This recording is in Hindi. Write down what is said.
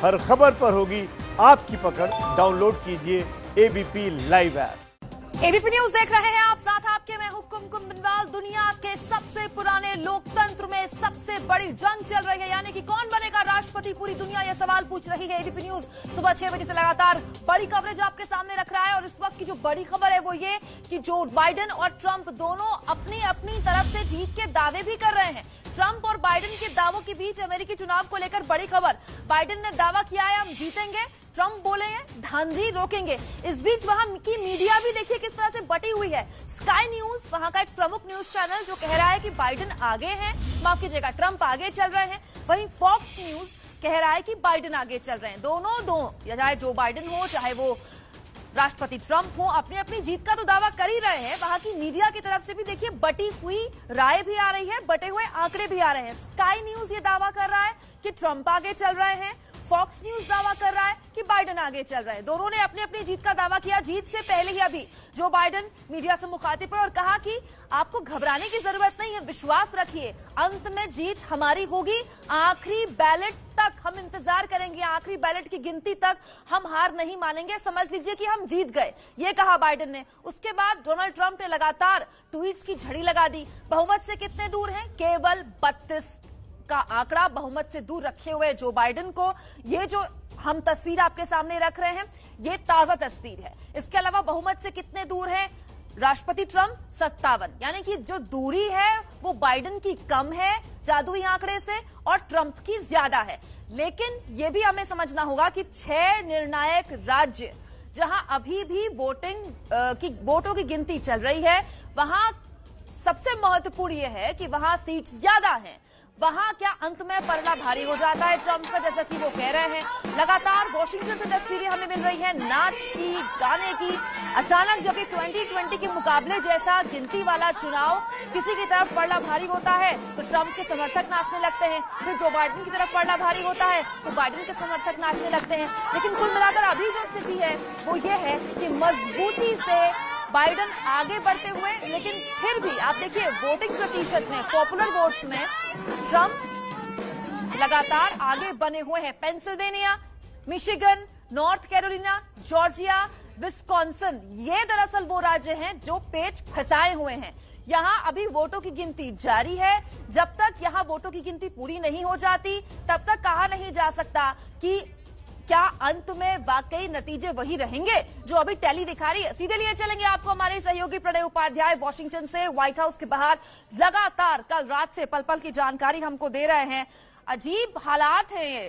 हर खबर पर होगी आपकी पकड़। डाउनलोड कीजिए ABP live app. ABP news देख रहे हैं आप, साथ आपके मैं हूं कुमकुम बिनवाल। दुनिया के सबसे पुराने लोकतंत्र में सबसे बड़ी जंग चल रही है, यानी कि कौन बनेगा राष्ट्रपति। पूरी दुनिया यह सवाल पूछ रही है। एबीपी न्यूज सुबह 6 बजे से लगातार बड़ी कवरेज आपके सामने रख रहा है और इस वक्त की जो बड़ी खबर है वो ये कि जो बाइडेन और ट्रंप दोनों अपनी अपनी तरफ से जीत के दावे भी कर रहे हैं। ट्रंप और बाइडेन के दावों के बीच अमेरिकी चुनाव को लेकर बड़ी खबर। बाइडेन ने दावा किया है हम जीतेंगे, ट्रंप बोले हैं धांधली रोकेंगे। इस बीच वहां की मीडिया भी देखिए किस तरह से बटी हुई है। स्काई न्यूज वहां का एक प्रमुख न्यूज चैनल जो कह रहा है कि बाइडेन आगे हैं, माफ कीजिएगा ट्रंप आगे चल रहे हैं। वहीं फॉक्स न्यूज कह रहा है कि बाइडेन आगे चल रहे हैं। दोनों या चाहे जो बाइडेन हो चाहे वो राष्ट्रपति ट्रंप हो, अपनी अपनी जीत का तो दावा कर ही रहे हैं। वहां की मीडिया की तरफ से भी देखिए बटी हुई राय भी आ रही है, बटे हुए आंकड़े भी आ रहे हैं। स्काई न्यूज ये दावा कर रहा है कि ट्रंप आगे चल रहे हैं, फॉक्स न्यूज दावा कर रहा है कि बाइडेन आगे चल रहे हैं। दोनों ने अपनी अपनी जीत का दावा किया। जीत से पहले ही अभी जो बाइडेन मीडिया से मुखातिब है और कहा कि आपको घबराने की जरूरत नहीं है, विश्वास रखिए, अंत में जीत हमारी होगी। आखिरी बैलेट तक हम इंतजार करेंगे, आखिरी बैलेट की गिनती तक हम हार नहीं मानेंगे, समझ लीजिए कि हम जीत गए, ये कहा बाइडेन ने। उसके बाद डोनाल्ड ट्रंप ने लगातार ट्वीट्स की झड़ी लगा दी। बहुमत से कितने दूर हैं? केवल 32 का आंकड़ा बहुमत से दूर रखे हुए जो बाइडेन को, ये जो हम तस्वीर आपके सामने रख रहे हैं ये ताजा तस्वीर है। इसके अलावा बहुमत से कितने दूर है राष्ट्रपति ट्रंप? 57, यानी कि जो दूरी है वो बाइडेन की कम है जादुई आंकड़े से और ट्रंप की ज्यादा है। लेकिन यह भी हमें समझना होगा कि 6 निर्णायक राज्य जहां अभी भी वोटों की गिनती चल रही है, वहां सबसे महत्वपूर्ण यह है कि वहां सीट ज्यादा है। वहां क्या अंत में पलड़ा भारी हो जाता है ट्रंप का, जैसा कि वो कह रहे हैं। लगातार वॉशिंगटन से तस्वीरें हमें मिल रही है नाच की, गाने की। अचानक जब ये 2020 के मुकाबले जैसा गिनती वाला चुनाव किसी की तरफ पलड़ा भारी होता है तो ट्रंप के समर्थक नाचने लगते हैं, फिर जो बाइडेन की तरफ पलड़ा भारी होता है तो बाइडेन के समर्थक नाचने लगते हैं। लेकिन कुल मिलाकर अभी जो स्थिति है वो ये है कि मजबूती से बाइडेन आगे बढ़ते हुए, लेकिन फिर भी आप देखिए वोटिंग प्रतिशत में, पॉपुलर वोट्स में ट्रंप लगातार आगे बने हुए हैं। Pennsylvania, Michigan, north Carolina, Georgia, Wisconsin, ये दरअसल वो राज्य हैं जो पेच फंसाए हुए हैं। यहां अभी वोटों की गिनती जारी है। जब तक यहां वोटों की गिनती पूरी नहीं हो जाती तब तक कहा नहीं जा सकता कि क्या अंत में वाकई नतीजे वही रहेंगे जो अभी टैली दिखा रही है। सीधे लिए चलेंगे आपको हमारे सहयोगी प्रणय उपाध्याय वॉशिंगटन से, व्हाइट हाउस के बाहर लगातार कल रात से पल पल की जानकारी हमको दे रहे हैं। अजीब हालात है